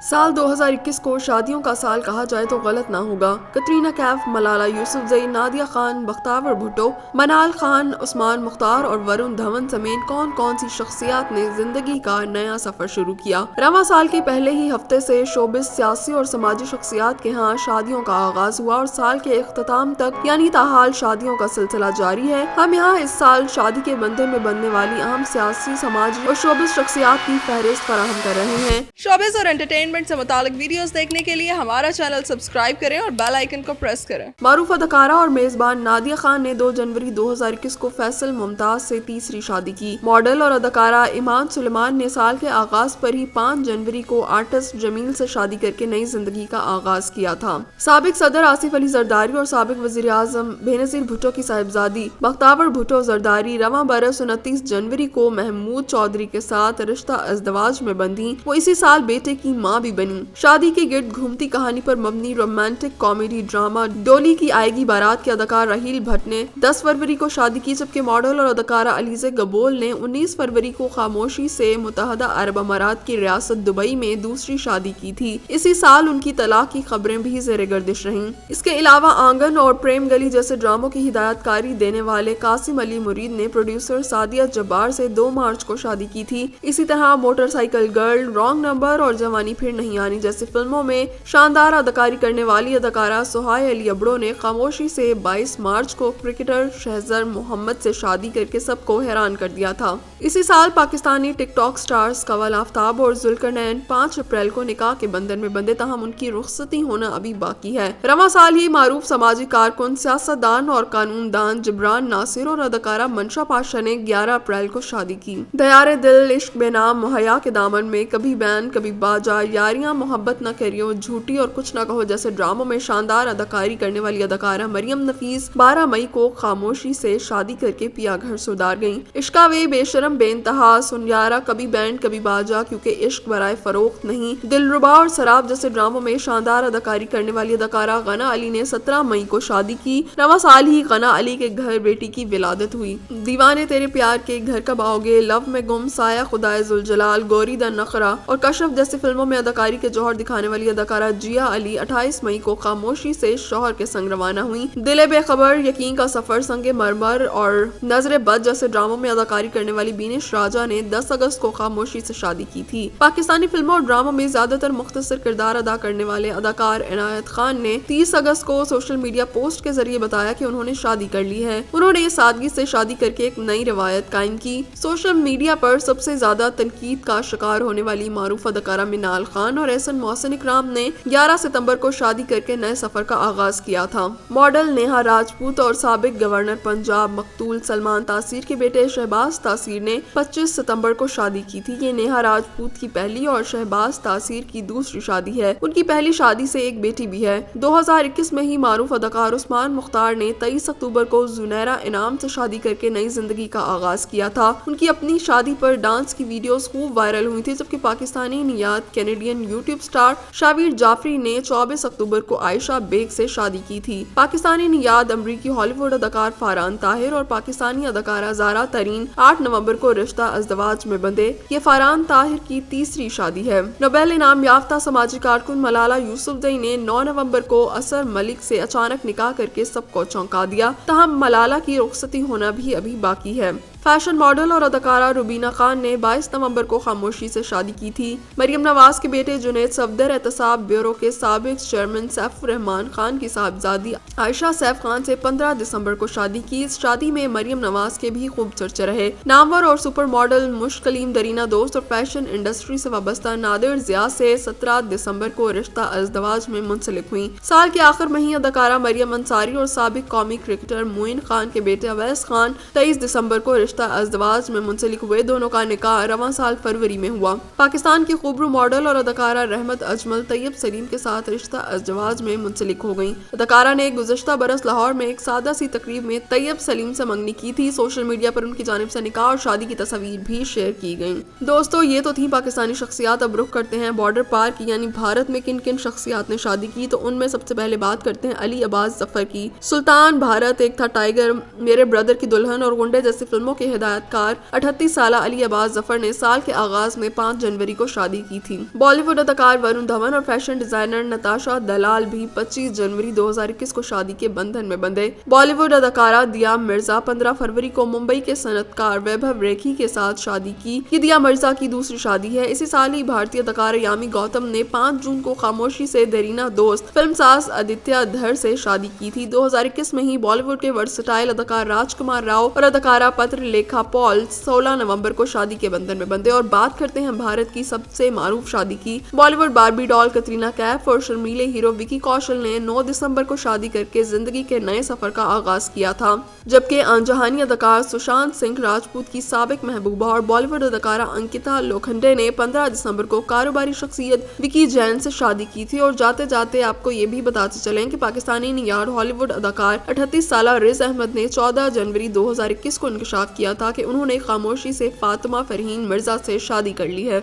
سال 2021 کو شادیوں کا سال کہا جائے تو غلط نہ ہوگا۔ کترینہ کیف، ملالہ یوسفزئی، نادیہ خان، بختیور بھٹو، منال خان، عثمان مختار اور ورون دھون سمیت کون سی شخصیات نے زندگی کا نیا سفر شروع کیا۔ رواں سال کے پہلے ہی ہفتے سے شوبز، سیاسی اور سماجی شخصیات کے ہاں شادیوں کا آغاز ہوا اور سال کے اختتام تک یعنی تاحال شادیوں کا سلسلہ جاری ہے۔ ہم یہاں اس سال شادی کے بندھن میں بننے والی اہم سیاسی، سماجی اور شوبز شخصیات کی فہرست فراہم کر رہے ہیں۔ شوبز اور انٹرٹینمنٹ سے متعلق ویڈیوز دیکھنے کے لیے ہمارا چینل سبسکرائب کریں اور بیل آئیکن کو پریس کریں۔ معروف اداکارہ اور میزبان نادیہ خان نے 2 جنوری 2021 کو فیصل ممتاز سے تیسری شادی کی۔ ماڈل اور اداکارہ ایمان سلیمان نے سال کے آغاز پر ہی 5 جنوری کو آرٹسٹ جمیل سے شادی کر کے نئی زندگی کا آغاز کیا تھا۔ سابق صدر آصف علی زرداری اور سابق وزیر اعظم بینظیر بھٹو کی صاحبزادی بختیور بھٹو زرداری رواں برس 29 جنوری کو محمود چودھری کے ساتھ رشتہ ازدواج میں بندھی۔ وہ اسی سال بیٹے کی ماں بھی بنی۔ شادی کے گرد گھومتی کہانی پر مبنی رومانٹک کامیڈی ڈرامہ ڈولی کی آئے گی بارات کے اداکار راہیل بھٹ نے 10 فروری کو شادی کی، جبکہ ماڈل اور اداکارہ علیزہ گبول نے 19 فروری کو خاموشی سے متحدہ عرب امارات کی ریاست دبئی میں دوسری شادی کی تھی۔ اسی سال ان کی طلاق کی خبریں بھی زیر گردش رہیں۔ اس کے علاوہ آنگن اور پریم گلی جیسے ڈراموں کی ہدایت کاری دینے والے قاسم علی مرید نے پروڈیوسر سعدیہ جبار سے 2 مارچ کو شادی کی تھی۔ اسی طرح motor cycle girl, wrong number اور جوانی پھر نہیں آنی جیسی فلموں میں شاندار اداکاری کرنے والی اداکارہ سہیل علی ابڑو نے خاموشی سے 22 مارچ کو کرکٹر شہزر محمد سے شادی کر کے سب کو حیران کر دیا تھا۔ اسی سال پاکستانی ٹک ٹاک سٹارز کنول آفتاب اور ذوالقرنین 5 اپریل کو نکاح کے بندھن میں بندھے، تاہم ان کی رخصتی ہونا ابھی باقی ہے۔ رواں سال ہی معروف سماجی کارکن، سیاستدان اور قانون دان جبران ناصر اور اداکارہ منشا پاشا نے 11 اپریل کو شادی کی۔ دیار دل، عشق بے نام، مہیا کے دامن میں، کبھی بین کبھی باجا، یاریاں، محبت نہ کریو، جھوٹی اور کچھ نہ کہو جیسے ڈراموں میں شاندار اداکاری کرنے والی اداکارہ مریم نفیس 12 مئی کو خاموشی سے شادی کر کے پیا گھر سدھار گئیں۔ عشقاوے، بے شرم بے انتہا، سنیارا، کبھی بینڈ کبھی باجا، کیونکہ عشق برائے فروخت نہیں، دلربا اور سراب جیسے ڈراموں میں شاندار اداکاری کرنے والی اداکارہ غنا علی نے 17 مئی کو شادی کی۔ رواں سال ہی غنا علی کے گھر بیٹی کی ولادت ہوئی۔ دیوانے تیرے پیار کے، گھر کب آؤ گے، لو میں گم، سایہ خدائے ذوالجلال، گوری دا نخرا اور کشف جیسی فلموں میں اداکاری کے جوہر دکھانے والی اداکارہ جیا علی 28 مئی کو خاموشی سے شوہر کے سنگ روانہ ہوئی۔ دل بے خبر، یقین کا سفر، سنگ مرمر اور نظر بد جیسے ڈراموں میں اداکاری کرنے والی بینش راجہ نے 10 اگست کو خاموشی سے شادی کی تھی۔ پاکستانی فلموں اور ڈراموں میں زیادہ تر مختصر کردار ادا کرنے والے اداکار عنایت خان نے 30 اگست کو سوشل میڈیا پوسٹ کے ذریعے بتایا کہ انہوں نے شادی کر لی ہے۔ انہوں نے سادگی سے شادی کر کے ایک نئی روایت قائم کی۔ سوشل میڈیا پر سب سے زیادہ تنقید کا شکار ہونے والی معروف اداکارہ منال خان اور احسن محسن اکرام نے 11 ستمبر کو شادی کر کے نئے سفر کا آغاز کیا تھا۔ ماڈل نیہا راجپوت اور سابق گورنر پنجاب مقتول سلمان تاثیر کے بیٹے شہباز تاثیر نے 25 ستمبر کو شادی کی تھی۔ یہ نیہا راجپوت کی پہلی اور شہباز تاثیر کی دوسری شادی ہے۔ ان کی پہلی شادی سے ایک بیٹی بھی ہے۔ 2021 میں ہی معروف اداکار عثمان مختار نے 23 اکتوبر کو زنیرہ انعام سے شادی کر کے نئی زندگی کا آغاز کیا تھا۔ ان کی اپنی شادی پر ڈانس کی ویڈیوز خوب وائرل ہوئی تھی، جبکہ پاکستانی نیاد Canadian YouTube star Shahveer Jafry نے 24 اکتوبر کو عائشہ بیگ سے شادی کی تھی۔ پاکستانی نیاد امریکی ہالی ووڈ اداکار فاران طاہر اور پاکستانی اداکارہ زارا ترین 8 نومبر کو رشتہ ازدواج میں بندھے۔ یہ فاران طاہر کی تیسری شادی ہے۔ نوبل انعام یافتہ سماجی کارکن ملالہ یوسفزئی نے 9 نومبر کو اثر ملک سے اچانک نکاح کر کے سب کو چونکا دیا، تاہم ملالہ کی رخصتی ہونا بھی ابھی باقی ہے۔ فیشن ماڈل اور اداکارہ روبینہ خان نے 22 نومبر کو خاموشی سے شادی کی تھی۔ مریم نواز کے بیٹے جنید صفدر احتساب بیورو کے سابق چیئرمین سیف الرحمان خان کی صاحبزادی عائشہ سیف خان سے 15 دسمبر کو شادی کی۔ اس شادی میں مریم نواز کے بھی خوب چرچے رہے۔ نامور اور سپر ماڈل مشک کلیم درینہ دوست اور فیشن انڈسٹری سے وابستہ نادر ضیاء سے 17 دسمبر کو رشتہ ازدواج میں منسلک ہوئی۔ سال کے آخر میں ہی اداکارہ مریم انصاری اور سابق قومی کرکٹر معین خان کے بیٹے اویس خان 23 دسمبر کو رشتہ ازدواج میں منسلک ہوئے۔ دونوں کا نکاح رواں سال فروری میں ہوا۔ پاکستان کی خوبرو ماڈل اور اداکارہ رحمت اجمل طیب سلیم کے ساتھ رشتہ ازدواج میں منسلک ہو گئیں۔ اداکارہ نے گزشتہ برس لاہور میں ایک سادہ سی تقریب میں طیب سلیم سے منگنی کی تھی۔ سوشل میڈیا پر ان کی جانب سے نکاح اور شادی کی تصاویر بھی شیئر کی گئیں۔ دوستو، یہ تو تھیں پاکستانی شخصیات۔ اب رخ کرتے ہیں بارڈر پار کی، یعنی بھارت میں کن کن شخصیات نے شادی کی، تو ان میں سب سے پہلے بات کرتے ہیں علی عباس ظفر کی۔ سلطان، بھارت ایک تھا ٹائیگر، میرے برادر کی دلہن اور گنڈے جیسی فلموں کے ہدایت کار 38 سالہ علی عباس ظفر نے سال کے آغاز میں 5 جنوری کو شادی کی تھی۔ بالی ووڈ اداکار ورون دھون اور فیشن ڈیزائنر نتاشا دلال بھی 25 جنوری 2021 کو شادی کے بندھن میں بندھے۔ بالی ووڈ اداکارہ دیا مرزا 15 فروری کو ممبئی کے صنعت کار ویبھو ریکھی کے ساتھ شادی کی۔ یہ دیا مرزا کی دوسری شادی ہے۔ اسی سال ہی بھارتی اداکار یامی گوتم نے 5 جون کو خاموشی سے دیرینہ دوست فلم ساز آدتیہ دھر سے شادی کی تھی۔ 2021 میں ہی بالی ووڈ کے ورسٹائل اداکار راج کمار راؤ اور اداکارہ پتر لیکھا پال 16 نومبر کو شادی کے بندھن میں بندھے۔ اور بات کرتے ہیں بھارت کی سب سے معروف شادی کی۔ بالی ووڈ باربی ڈال کترینہ کیف اور شرمیلے ہیرو وکی کوشل نے 9 دسمبر کو شادی کر کے زندگی کے نئے سفر کا آغاز کیا تھا، جبکہ جہانی اداکار سشانت سنگھ راجپوت کی سابق محبوبہ اور بالی ووڈ اداکارہ انکتا لوکھنڈے نے 15 دسمبر کو کاروباری شخصیت وکی جین سے شادی کی تھی۔ اور جاتے جاتے آپ کو یہ بھی بتاتے چلیں کہ پاکستانی نیار ہالی ووڈ اداکار 38 سالہ رز احمد نے 14 جنوری 2021 کو انکشاف کیا تھا کہ انہوں نے خاموشی سے فاطمہ فرحین مرزا سے شادی کر لی ہے۔